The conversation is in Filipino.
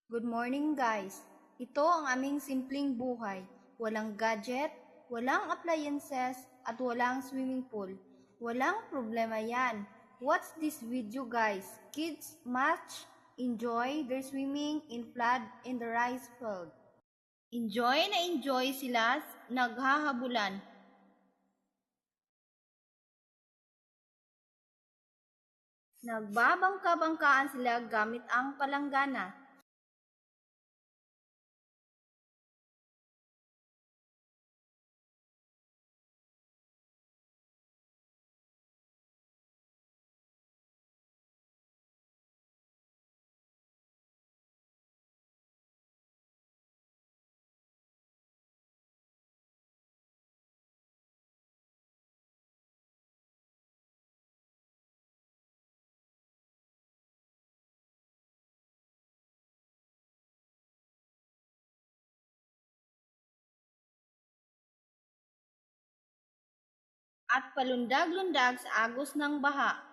Good morning guys! Ito ang aming simpleng buhay. Walang gadget, walang appliances, at walang swimming pool. Walang problema yan. Watch this video guys. Kids much enjoy their swimming in flood in the rice field. Enjoy na enjoy sila naghahabulan. Nagbabangka-bangkaan sila gamit ang palanggana. At palundag-lundag sa agos ng baha.